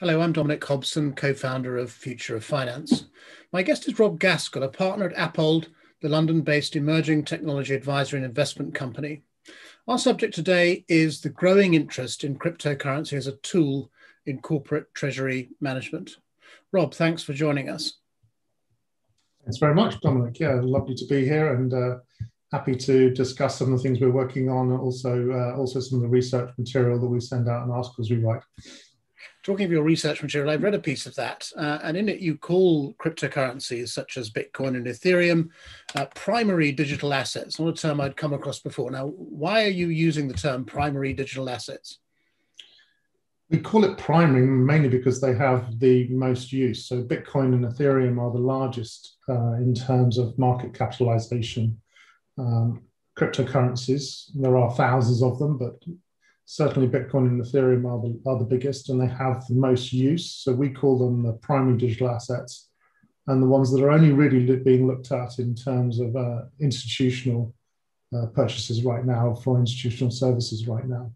Hello, I'm Dominic Hobson, co-founder of Future of Finance. My guest is Rob Gaskell, a partner at Appold, the London-based emerging technology advisory and investment company. Our subject today is the growing interest in cryptocurrency as a tool in corporate treasury management. Rob, thanks for joining us. Thanks very much, Dominic. Yeah, lovely to be here and happy to discuss some of the things we're working on, and also some of the research material that we send out and articles we write. Talking of your research material, I've read a piece of that, and in it you call cryptocurrencies such as Bitcoin and Ethereum primary digital assets, not a term I'd come across before. Now, why are you using the term primary digital assets? We call it primary mainly because they have the most use. So Bitcoin and Ethereum are the largest in terms of market capitalization. Cryptocurrencies, there are thousands of them, but certainly Bitcoin and Ethereum are the biggest, and they have the most use. So we call them the primary digital assets, and the ones that are only really being looked at in terms of institutional purchases right now, for institutional services right now.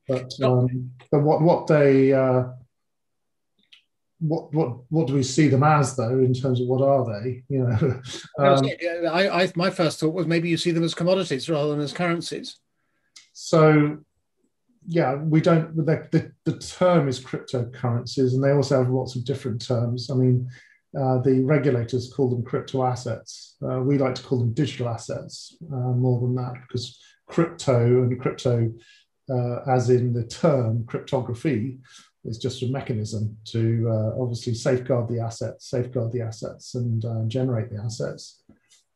But what do we see them as, though, in terms of what are they? You know, my first thought was maybe you see them as commodities rather than as currencies. So yeah, we don't. The term is cryptocurrencies, and they also have lots of different terms. I mean, the regulators call them crypto assets. We like to call them digital assets more than that, because crypto, as in the term cryptography, is just a mechanism to obviously safeguard the assets, and generate the assets.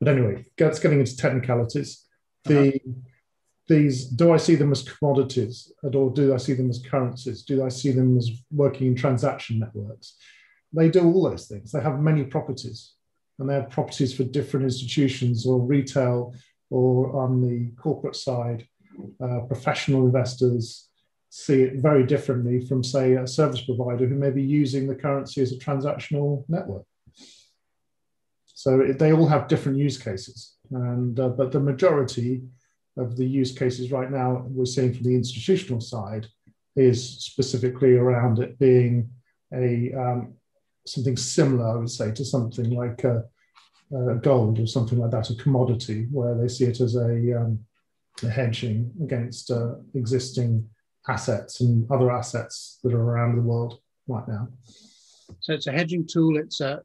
But anyway, it's getting into technicalities. Do I see them as commodities, or do I see them as currencies? Do I see them as working in transaction networks? They do all those things. They have many properties, and they have properties for different institutions or retail, or on the corporate side. Professional investors see it very differently from, say, a service provider who may be using the currency as a transactional network. So they all have different use cases, and but the majority of the use cases right now we're seeing from the institutional side is specifically around it being a something similar, I would say, to something like gold or something like that, a commodity, where they see it as a hedging against existing assets and other assets that are around the world right now. So it's a hedging tool. It's a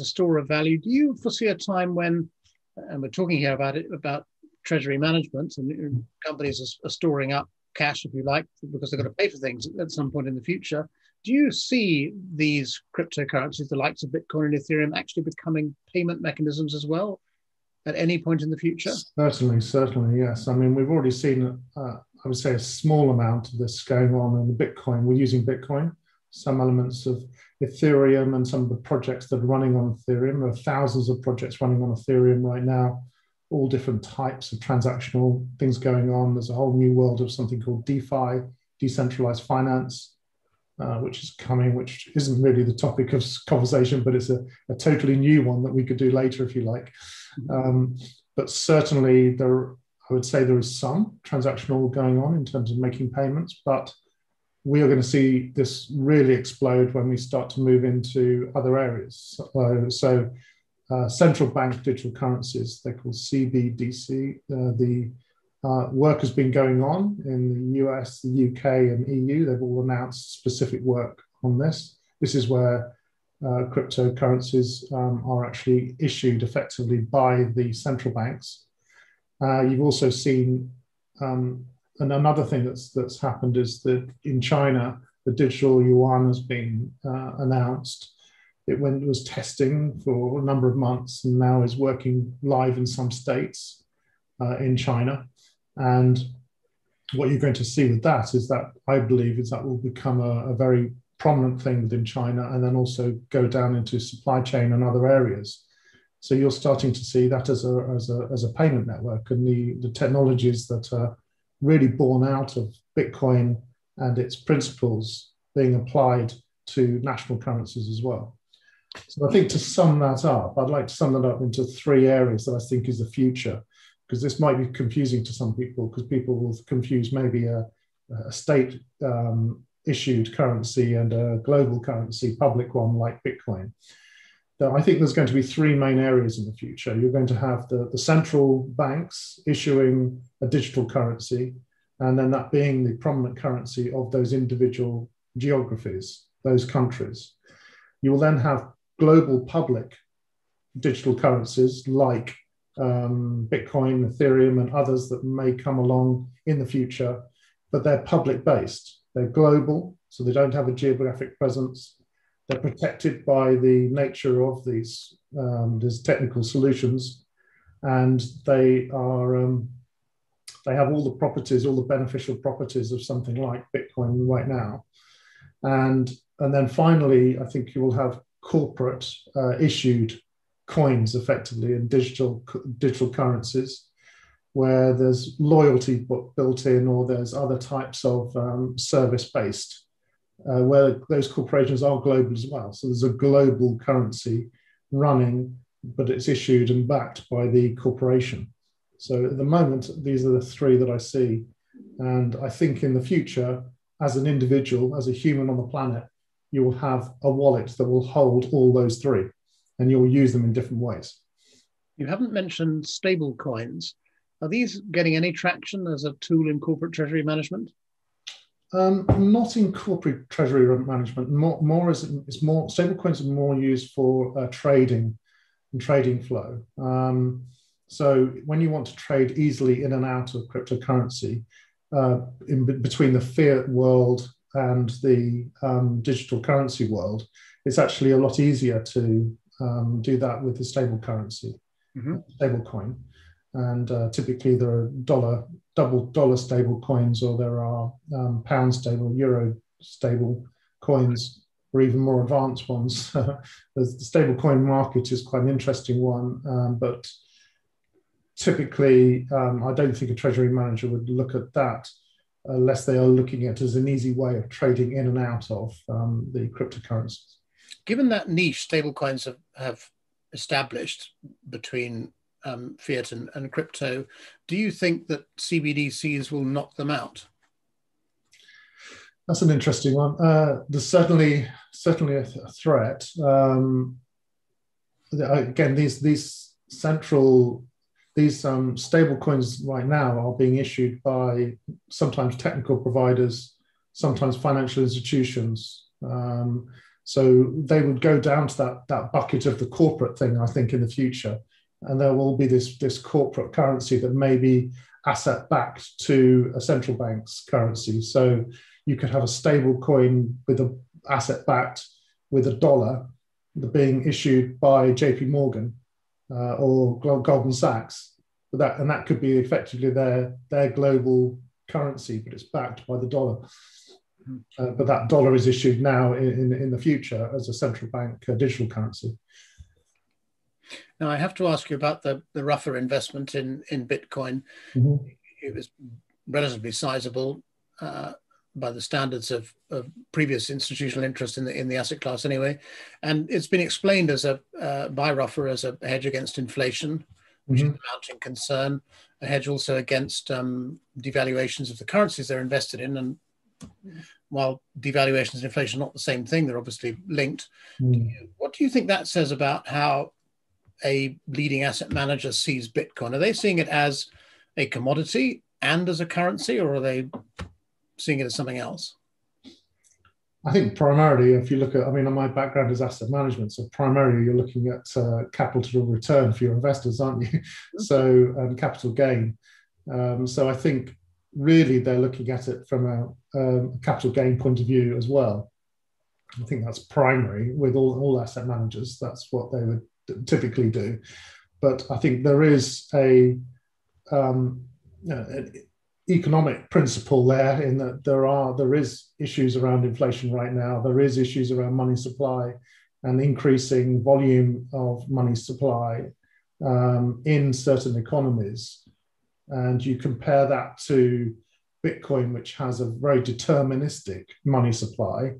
store of value. Do you foresee a time when, and we're talking here about treasury management, and companies are storing up cash, if you like, because they're going to pay for things at some point in the future. Do you see these cryptocurrencies, the likes of Bitcoin and Ethereum, actually becoming payment mechanisms as well at any point in the future? Certainly, yes. I mean, we've already seen, I would say, a small amount of this going on in the Bitcoin. We're using Bitcoin, some elements of Ethereum, and some of the projects that are running on Ethereum. There are thousands of projects running on Ethereum right now, all different types of transactional things going on. There's a whole new world of something called DeFi, decentralized finance, which is coming, which isn't really the topic of conversation, but it's a totally new one that we could do later if you like. But certainly I would say there is some transactional going on in terms of making payments, but we are going to see this really explode when we start to move into other areas. Central bank digital currencies, they're called CBDC. The work has been going on in the US, the UK, and EU. They've all announced specific work on this. This is where cryptocurrencies are actually issued effectively by the central banks. You've also seen, and another thing that's happened is that in China, the digital yuan has been announced. It was testing for a number of months and now is working live in some states in China. And what you're going to see with that is that, I believe, is that will become a very prominent thing within China, and then also go down into supply chain and other areas. So you're starting to see that as a payment network, and the technologies that are really born out of Bitcoin and its principles being applied to national currencies as well. So I think to sum that up, I'd like to sum that up into three areas that I think is the future, because this might be confusing to some people, because people will confuse maybe a state issued currency and a global currency, public one like Bitcoin. I think there's going to be three main areas in the future. You're going to have the central banks issuing a digital currency, and then that being the prominent currency of those individual geographies, those countries. You will then have global public digital currencies like Bitcoin, Ethereum, and others that may come along in the future, but they're public based. They're global, so they don't have a geographic presence. They're protected by the nature of these technical solutions, and they have all the properties, all the beneficial properties of something like Bitcoin right now. And then finally, I think you will have corporate issued coins effectively in digital currencies, where there's loyalty built in, or there's other types of service based. Where those corporations are global as well. So there's a global currency running, but it's issued and backed by the corporation. So at the moment, these are the three that I see. And I think in the future, as an individual, as a human on the planet, you will have a wallet that will hold all those three, and you'll use them in different ways. You haven't mentioned stable coins. Are these getting any traction as a tool in corporate treasury management? Not in corporate treasury management. Stablecoins are more used for trading and trading flow. So when you want to trade easily in and out of cryptocurrency, between the fiat world and the digital currency world, it's actually a lot easier to do that with the stable currency, stable coin. And typically there are double dollar stable coins, or there are pound stable, euro stable coins, or even more advanced ones. The stable coin market is quite an interesting one, but typically I don't think a treasury manager would look at that unless they are looking at it as an easy way of trading in and out of the cryptocurrencies. Given that niche stablecoins have established between fiat and crypto, do you think that CBDCs will knock them out? That's an interesting one. There's certainly a threat. Again, these stable coins right now are being issued by sometimes technical providers, sometimes financial institutions. So they would go down to that bucket of the corporate thing, I think, in the future. And there will be this corporate currency that may be asset backed to a central bank's currency. So you could have a stable coin with an asset backed with a dollar being issued by JP Morgan or Goldman Sachs. And that could be effectively their global currency, but it's backed by the dollar. But that dollar is issued now in the future as a central bank digital currency. Now, I have to ask you about the Ruffer investment in Bitcoin. Mm-hmm. It was relatively sizable by the standards of previous institutional interest in the asset class anyway. And it's been explained by Ruffer as a hedge against inflation, which is a mounting concern, a hedge also against devaluations of the currencies they're invested in. And while devaluations and inflation are not the same thing, they're obviously linked. What do you think that says about how a leading asset manager sees Bitcoin? Are they seeing it as a commodity and as a currency, or are they seeing it as something else? I think primarily, if you look at, my background is asset management, so primarily you're looking at capital return for your investors, aren't you? So capital gain. So I think really they're looking at it from a capital gain point of view as well. I think that's primary with all asset managers. That's what they would typically do. But I think there is an economic principle there, in that there is issues around inflation right now. There is issues around money supply and increasing volume of money supply in certain economies. And you compare that to Bitcoin, which has a very deterministic money supply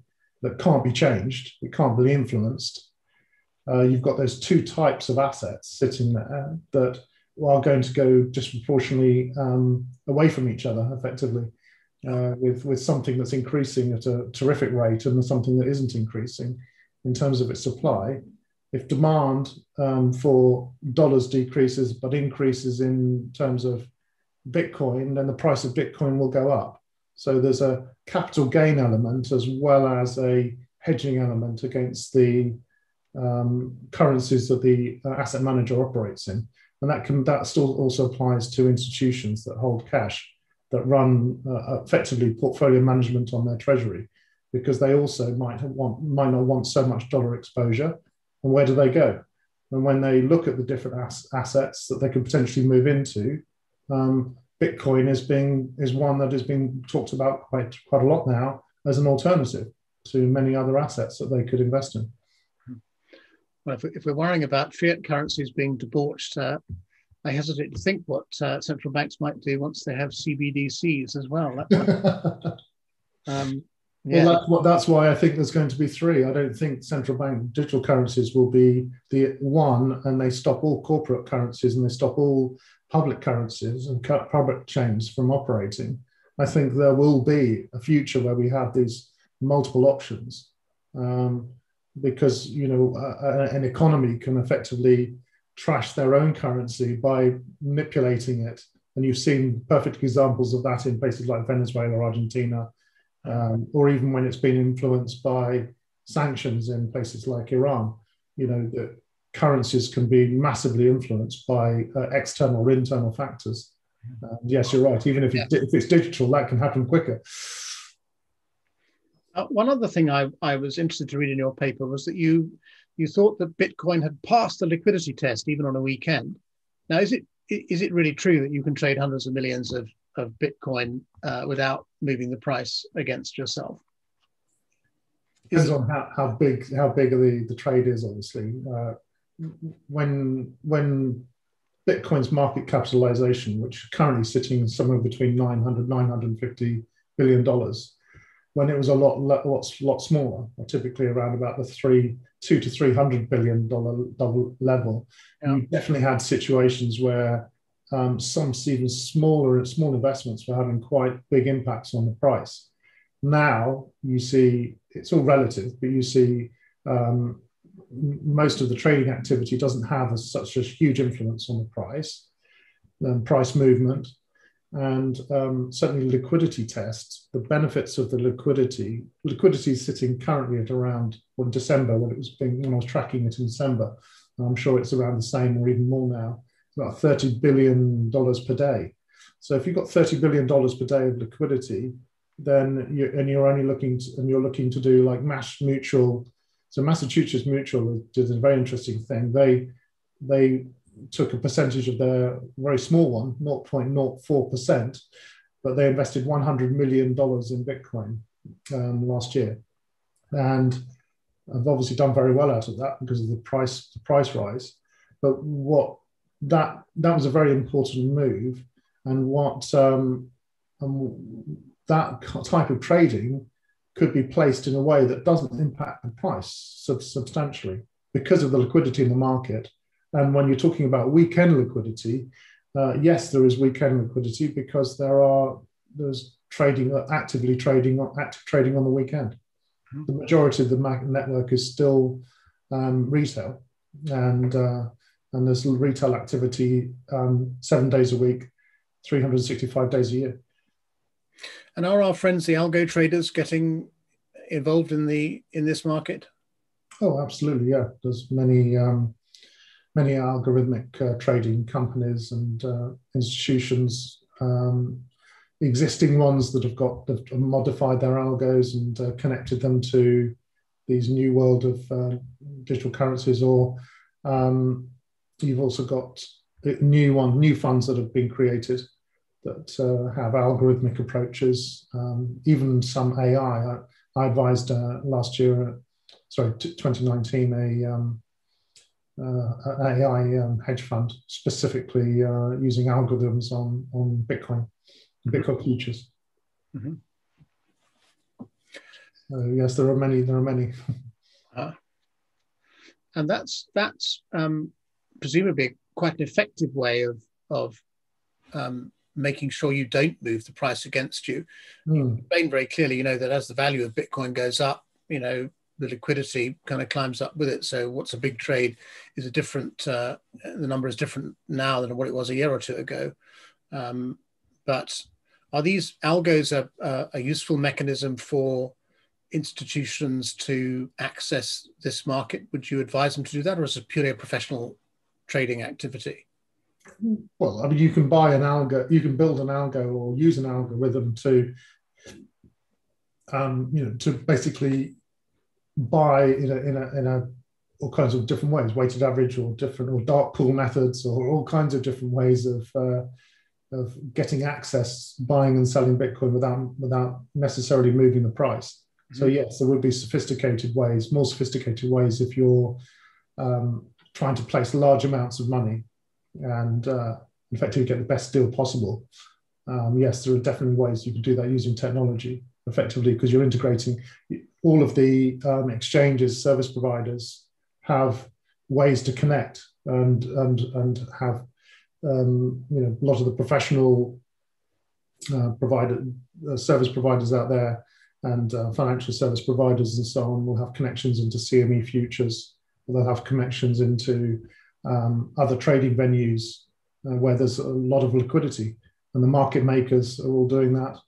that can't be changed, it can't be influenced. You've got those two types of assets sitting there that are going to go disproportionately away from each other, effectively. with something that's increasing at a terrific rate and something that isn't increasing in terms of its supply. If demand for dollars decreases but increases in terms of Bitcoin, then the price of Bitcoin will go up. So there's a capital gain element as well as a hedging element against the currencies that the asset manager operates in. And that still also applies to institutions that hold cash, that run effectively portfolio management on their treasury, because they also might not want so much dollar exposure. And where do they go? And when they look at the different assets that they could potentially move into, Bitcoin is one that is being talked about quite a lot now as an alternative to many other assets that they could invest in. Well, if we're worrying about fiat currencies being debauched, I hesitate to think what central banks might do once they have CBDCs as well. Well, that's why I think there's going to be three. I don't think central bank digital currencies will be the one, and they stop all corporate currencies and they stop all public currencies and public chains from operating. I think there will be a future where we have these multiple options, because an economy can effectively trash their own currency by manipulating it, and you've seen perfect examples of that in places like Venezuela or Argentina. Or even when it's been influenced by sanctions in places like Iran, the currencies can be massively influenced by external or internal factors. Yes, you're right. Even if it's digital, that can happen quicker. One other thing I was interested to read in your paper was that you thought that Bitcoin had passed the liquidity test even on a weekend. Now, is it really true that you can trade hundreds of millions of Bitcoin without moving the price against yourself? Depends on how big the trade is, obviously. When Bitcoin's market capitalization, which is currently sitting somewhere between $950 billion, when it was a lot smaller, typically around about the $200 to $300 billion level, you definitely had situations where some even small investments were having quite big impacts on the price. Now you see, it's all relative, but you see most of the trading activity doesn't have such a huge influence on the price movement, and certainly liquidity tests. The benefits of the liquidity is sitting currently at around, in December, when I was tracking it in December, and I'm sure it's around the same or even more now. About $30 billion per day. So if you've got $30 billion per day of liquidity, then you're looking to do like MassMutual. So Massachusetts Mutual did a very interesting thing. They took a percentage of their very small one, 0.04%, but they invested $100 million in Bitcoin last year, and have obviously done very well out of that because of the price rise. But that was a very important move, and that type of trading could be placed in a way that doesn't impact the price substantially because of the liquidity in the market. And when you're talking about weekend liquidity, yes, there is weekend liquidity because there's active trading on the weekend. The majority of the network is still retail, and there's retail activity 7 days a week, 365 days a year. And are our friends the algo traders getting involved in this market? Oh, absolutely, yeah. There's many algorithmic trading companies and institutions, existing ones that have modified their algos and connected them to these new world of digital currencies, or you've also got new funds that have been created that have algorithmic approaches, even some AI. I advised last year, 2019, an AI hedge fund specifically using algorithms on Bitcoin futures. Mm-hmm. Yes, there are many. And that's presumably quite an effective way of making sure you don't move the price against you. You Mm. explained very clearly, that as the value of Bitcoin goes up, the liquidity kind of climbs up with it. So what's a big trade is a different, the number is different now than what it was a year or two ago. But are these algos a useful mechanism for institutions to access this market? Would you advise them to do that, or is it purely a professional trading activity? Well, I mean, you can buy an algo, you can build an algo or use an algorithm to, to basically buy in all kinds of different ways, weighted average or different, or dark pool methods, or all kinds of different ways of getting access, buying and selling Bitcoin without necessarily moving the price. Mm-hmm. So yes, there would be sophisticated ways, more sophisticated ways if you're trying to place large amounts of money and effectively get the best deal possible. Yes, there are definitely ways you can do that using technology effectively, because you're integrating all of the exchanges, service providers have ways to connect and have a lot of the professional service providers out there and financial service providers and so on will have connections into CME futures. They'll have connections into other trading venues where there's a lot of liquidity, and the market makers are all doing that.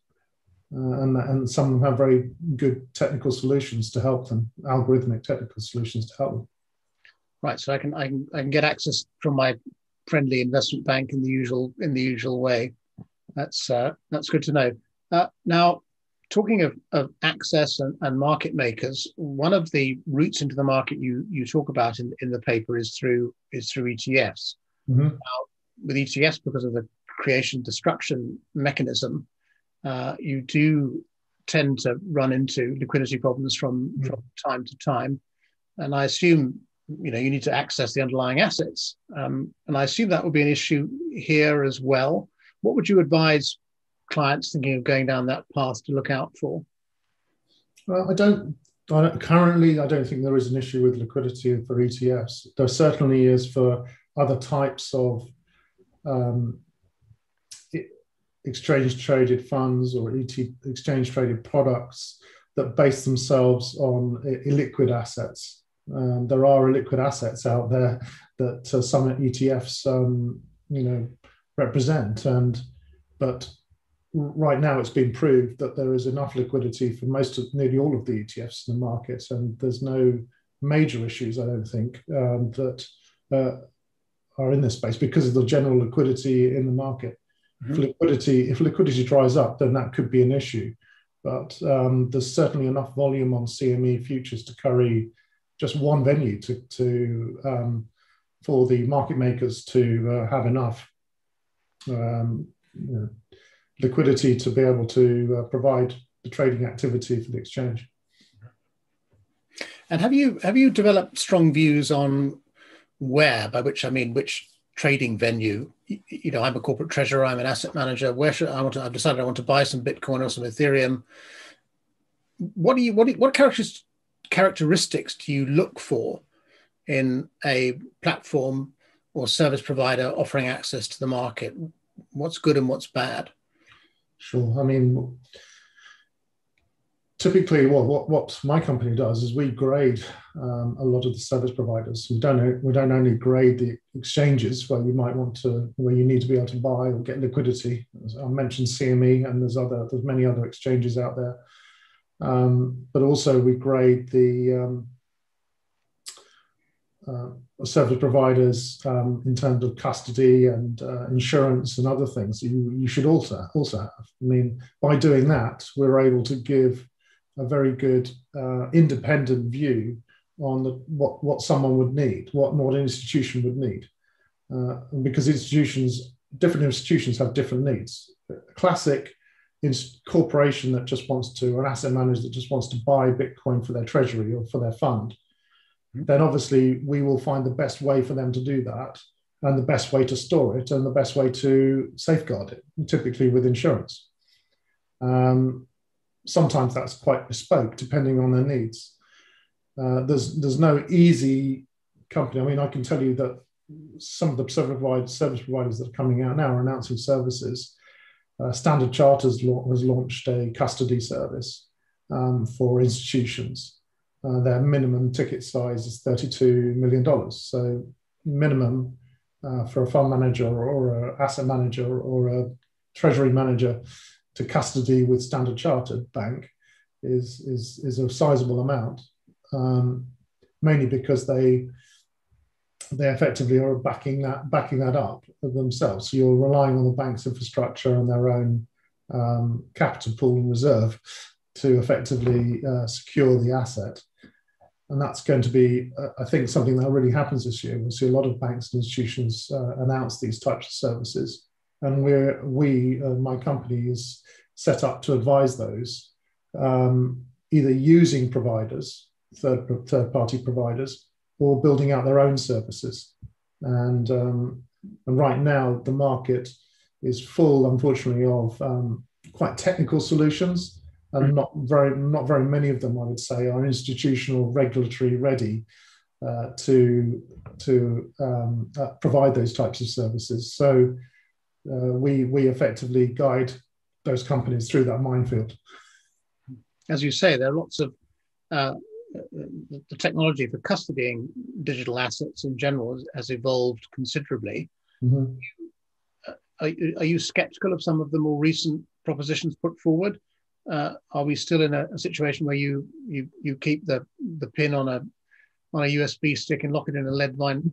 And some of them have very good technical solutions to help them, algorithmic technical solutions to help them. Right. So I can get access from my friendly investment bank in the usual way. That's good to know. Now, talking of access and market makers, one of the routes into the market you talk about in the paper is through ETFs. Mm-hmm. Now, with ETFs, because of the creation destruction mechanism, you do tend to run into liquidity problems from time to time, and I assume you need to access the underlying assets, and I assume that would be an issue here as well. What would you advise clients thinking of going down that path to look out for? Well, currently I don't think there is an issue with liquidity for ETFs. There certainly is for other types of exchange traded funds or exchange traded products that base themselves on illiquid assets. There are illiquid assets out there that some ETFs represent, but right now it's been proved that there is enough liquidity for nearly all of the ETFs in the market, and there's no major issues, I don't think, that are in this space because of the general liquidity in the market. Mm-hmm. If liquidity dries up, then that could be an issue, but there's certainly enough volume on CME futures to carry just one venue for the market makers to have enough liquidity to be able to provide the trading activity for the exchange. And have you developed strong views on where, by which I mean which trading venue? I'm a corporate treasurer, I'm an asset manager. I've decided I want to buy some Bitcoin or some Ethereum. What characteristics do you look for in a platform or service provider offering access to the market? What's good and what's bad? Sure. I mean, typically, what my company does is we grade a lot of the service providers. We don't only grade the exchanges where you need to be able to buy or get liquidity. I mentioned CME, and there's many other exchanges out there. But also we grade the service providers in terms of custody and insurance and other things you should also have. I mean, by doing that, we're able to give a very good independent view on what someone would need, what an institution would need, because different institutions have different needs. A classic corporation that just wants to, or an asset manager that just wants to buy Bitcoin for their treasury or for their fund, then obviously we will find the best way for them to do that, and the best way to store it, and the best way to safeguard it, typically with insurance. Sometimes that's quite bespoke, depending on their needs. There's no easy company. I mean, I can tell you that some of the service providers that are coming out now are announcing services. Standard Chartered has launched a custody service for institutions. Their minimum ticket size is $32 million. So minimum for a fund manager or an asset manager or a treasury manager to custody with Standard Chartered Bank is a sizable amount, mainly because they effectively are backing that up themselves. So you're relying on the bank's infrastructure and their own capital pool and reserve to effectively secure the asset. And that's going to be, I think, something that really happens this year. We'll see a lot of banks and institutions announce these types of services. And my company is set up to advise those, either using providers, third-party providers, or building out their own services. And right now, the market is full, unfortunately, of quite technical solutions, and not very many of them, I would say, are institutional, regulatory ready to provide those types of services. So we effectively guide those companies through that minefield. As you say, there are lots of the technology for custodying digital assets in general has evolved considerably. Mm-hmm. Are you skeptical of some of the more recent propositions put forward? Are we still in a situation where you keep the pin on a USB stick and lock it in a lead line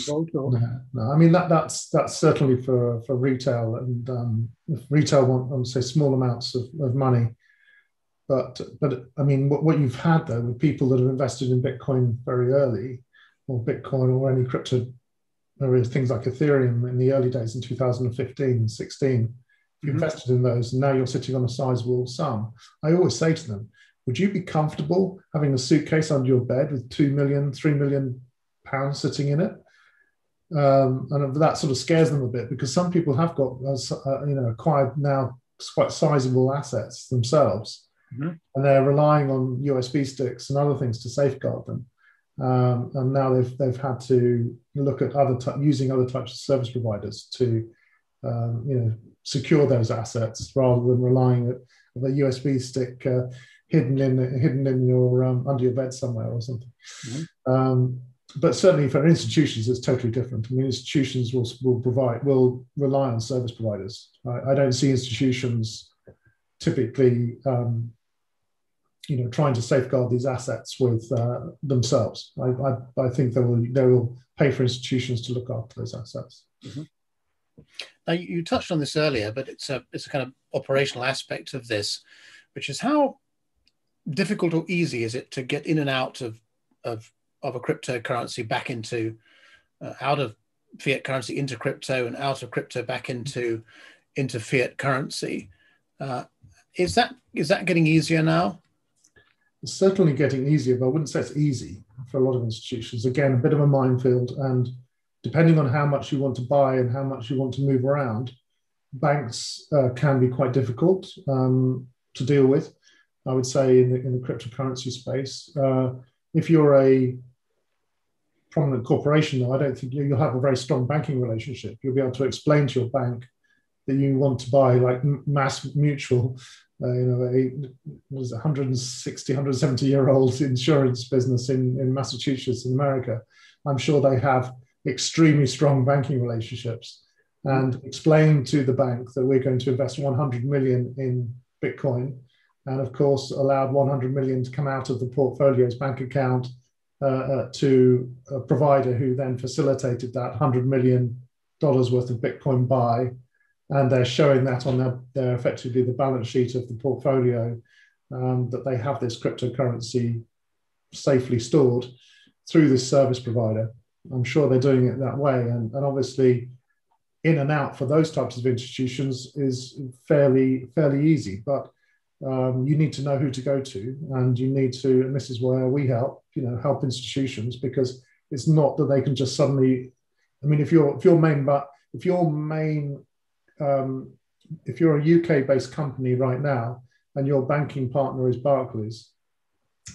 vault? Or? No, I mean that's certainly for retail, and if retail want, I would say, small amounts of money. But I mean, what you've had though with people that have invested in Bitcoin very early, or Bitcoin or any crypto, or things like Ethereum in the early days in 2015, 16, if you invested in those and now you're sitting on a sizable sum, I always say to them, would you be comfortable having a suitcase under your bed with 2 million, 3 million pounds sitting in it? And that sort of scares them a bit, because some people have got, acquired now quite sizable assets themselves. And they're relying on USB sticks and other things to safeguard them. And now they've had to look at using other types of service providers to secure those assets, rather than relying on a USB stick hidden in your under your bed somewhere or something. But certainly for institutions, it's totally different. I mean, institutions will rely on service providers. I don't see institutions typically trying to safeguard these assets with themselves. I think they will pay for institutions to look after those assets. Now, you touched on this earlier, but it's a kind of operational aspect of this, which is how difficult or easy is it to get in and out of a cryptocurrency back into out of fiat currency into crypto, and out of crypto back into fiat currency. Is that getting easier now? It's certainly getting easier, but I wouldn't say it's easy for a lot of institutions. Again, a bit of a minefield, and depending on how much you want to buy and how much you want to move around, banks can be quite difficult to deal with. I would say in the cryptocurrency space, if you're a prominent corporation, though, I don't think you'll have a very strong banking relationship. You'll be able to explain to your bank that you want to buy, like MassMutual, a 160, 170-year-old insurance business in Massachusetts, in America. I'm sure they have extremely strong banking relationships, and explain to the bank that we're going to invest 100 million in Bitcoin, and of course allowed 100 million to come out of the portfolio's bank account to a provider who then facilitated that $100 million worth of Bitcoin buy. And they're showing that on their effectively the balance sheet of the portfolio, that they have this cryptocurrency safely stored through this service provider. I'm sure they're doing it that way. And obviously in and out for those types of institutions is fairly easy, but you need to know who to go to, and you need to, and this is where we help institutions, because it's not that they can just suddenly, I mean, if you're a UK-based company right now and your banking partner is Barclays,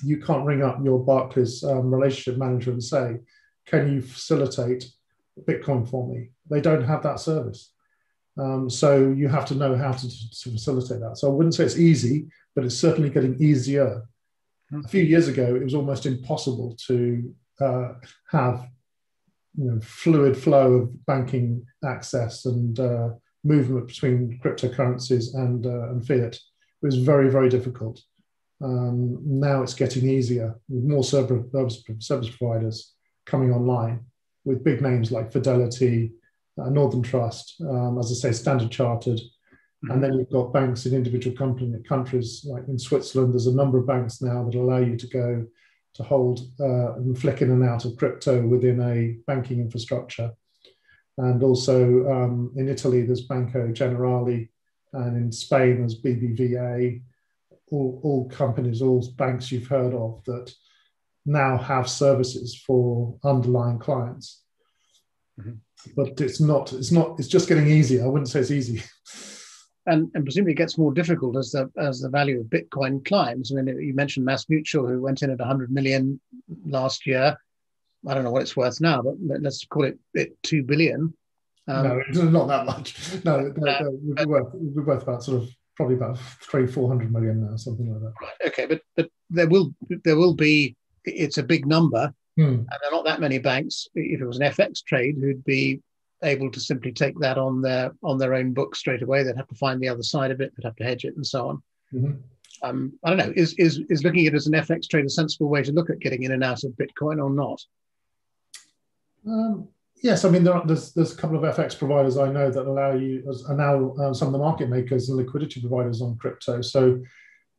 you can't ring up your Barclays relationship manager and say, can you facilitate Bitcoin for me? They don't have that service. So you have to know how to facilitate that. So I wouldn't say it's easy, but it's certainly getting easier. A few years ago, it was almost impossible to have fluid flow of banking access and movement between cryptocurrencies and fiat. It was very, very difficult. Now it's getting easier with more service providers coming online with big names like Fidelity, Northern Trust, as I say, Standard Chartered. And then you've got banks in individual countries, like in Switzerland, there's a number of banks now that allow you to go to hold and flick in and out of crypto within a banking infrastructure. And also in Italy, there's Banco Generali, and in Spain, there's BBVA, all companies, all banks you've heard of that now have services for underlying clients. But it's just getting easier. I wouldn't say it's easy. And presumably it gets more difficult as the value of Bitcoin climbs. I mean, you mentioned MassMutual, who went in at 100 million last year. I don't know what it's worth now, but let's call it 2 billion. No, not that much. No, we'd be worth about probably about 300-400 million now, something like that. Right. Okay, but there will be. It's a big number, and there are not that many banks. If it was an FX trade, who'd be able to simply take that on their own book straight away. They'd have to find the other side of it. They'd have to hedge it and so on. I don't know. Is looking at it as an FX trade a sensible way to look at getting in and out of Bitcoin or not? Yes, I mean there's a couple of FX providers I know that allow you, are now some of the market makers and liquidity providers on crypto. So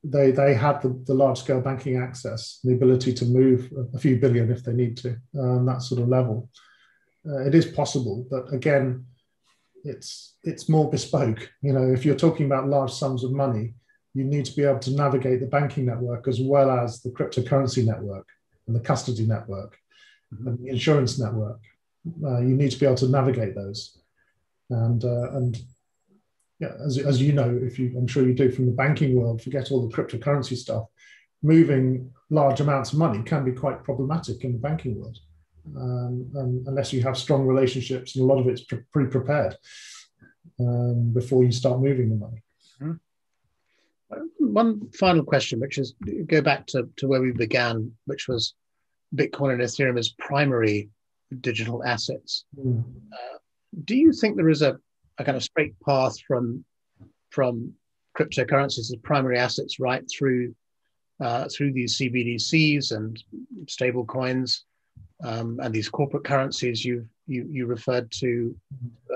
they have the large scale banking access, the ability to move a few billion if they need to, that sort of level. It is possible, but again, it's more bespoke. If you're talking about large sums of money, you need to be able to navigate the banking network as well as the cryptocurrency network and the custody network and the insurance network. You need to be able to navigate those. And yeah, as you know, I'm sure you do from the banking world, forget all the cryptocurrency stuff. Moving large amounts of money can be quite problematic in the banking world. Unless you have strong relationships, and a lot of it's pre-prepared before you start moving the money. One final question, which is go back to where we began, which was Bitcoin and Ethereum as primary digital assets. Do you think there is a kind of straight path from cryptocurrencies as primary assets right through these CBDCs and stablecoins and these corporate currencies you referred to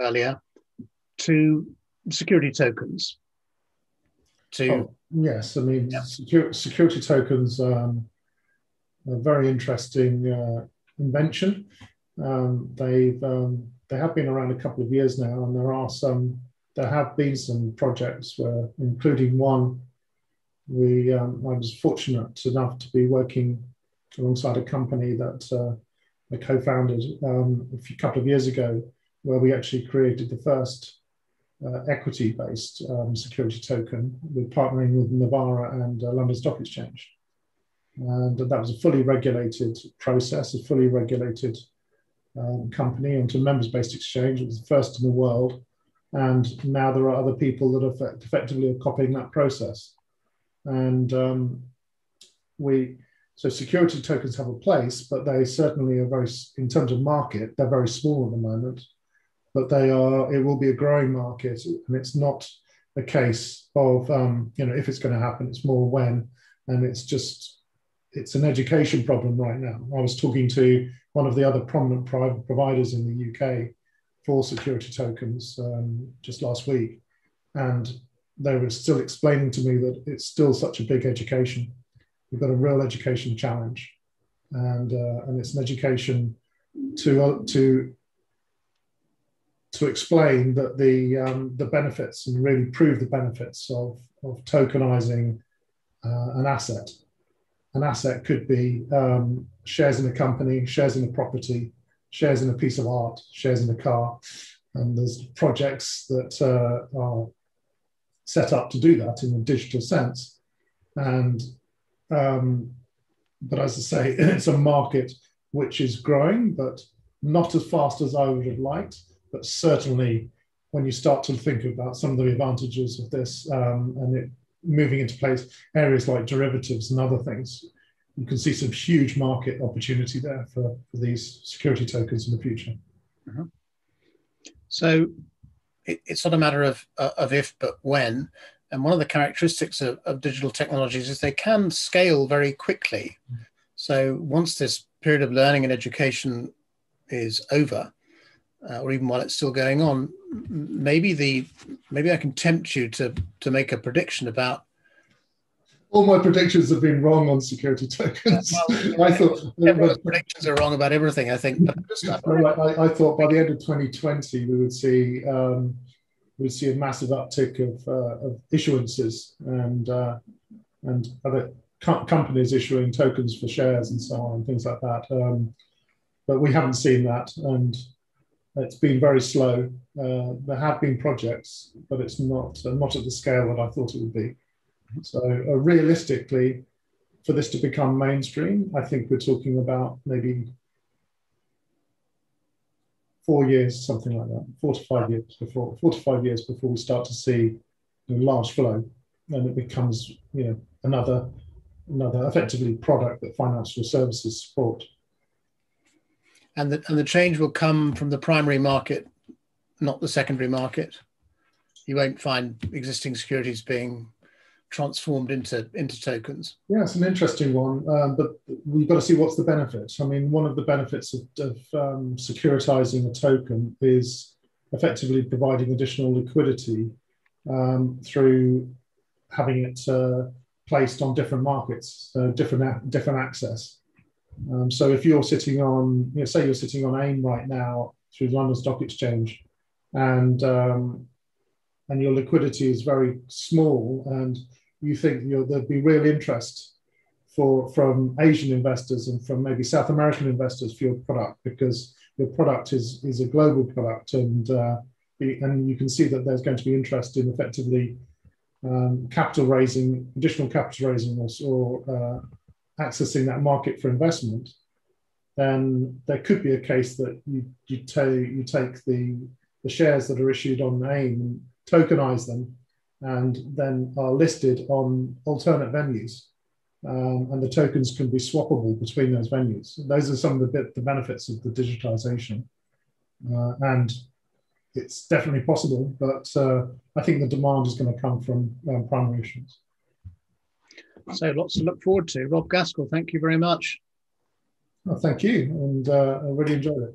earlier, to security tokens? Yes, I mean, security tokens are a very interesting invention. They have been around a couple of years now, and there have been some projects where, including one, I was fortunate enough to be working alongside a company that I co-founded a couple of years ago, where we actually created the first equity-based security token. We're partnering with Navara and London Stock Exchange. And that was a fully regulated process, a fully regulated company onto a members-based exchange. It was the first in the world. And now there are other people that are effectively are copying that process. And so security tokens have a place, but they certainly are in terms of market, they're very small at the moment. But it will be a growing market, and it's not a case of if it's going to happen, it's more when, and it's an education problem right now. I was talking to one of the other prominent private providers in the UK for security tokens just last week, and they were still explaining to me that it's still such a big education. We've got a real education challenge, and it's an education to explain that the benefits and really prove the benefits of tokenizing an asset. An asset could be shares in a company, shares in a property, shares in a piece of art, shares in a car. And there's projects that are set up to do that in a digital sense. And but as I say, it's a market which is growing, but not as fast as I would have liked, but certainly when you start to think about some of the advantages of this and it moving into place, areas like derivatives and other things, you can see some huge market opportunity there for these security tokens in the future. Uh-huh. So it's not a matter of if, but when. And one of the characteristics of digital technologies is they can scale very quickly. So once this period of learning and education is over, or even while it's still going on, maybe I can tempt you to make a prediction about. All my predictions have been wrong on security tokens. Well, I thought predictions are wrong about everything, I think. But I thought by the end of 2020 we would see a massive uptick of issuances and other companies issuing tokens for shares and so on, things like that. But we haven't seen that, and it's been very slow. There have been projects, but it's not at the scale that I thought it would be. So realistically, for this to become mainstream, I think we're talking about maybe 4 years, something like that, 4 to 5 years before we start to see large flow, and it becomes another effectively product that financial services support. And the change will come from the primary market, not the secondary market. You won't find existing securities being transformed into tokens. Yeah, it's an interesting one, but we've got to see what's the benefits. I mean, one of the benefits of securitizing a token is effectively providing additional liquidity through having it placed on different markets, different access. So if you're sitting on, say you're sitting on AIM right now through the London Stock Exchange, and your liquidity is very small, and you think there'd be real interest from Asian investors and from maybe South American investors for your product, because your product is a global product, and you can see that there's going to be interest in effectively capital raising, additional capital raising, or accessing that market for investment. Then there could be a case that you take the shares that are issued on AIM, tokenize them, and then are listed on alternate venues, and the tokens can be swappable between those venues. Those are some of the benefits of the digitization, and it's definitely possible, but I think the demand is going to come from primary issues. So lots to look forward to. Rob Gaskell, thank you very much. Well, thank you, and I really enjoyed it.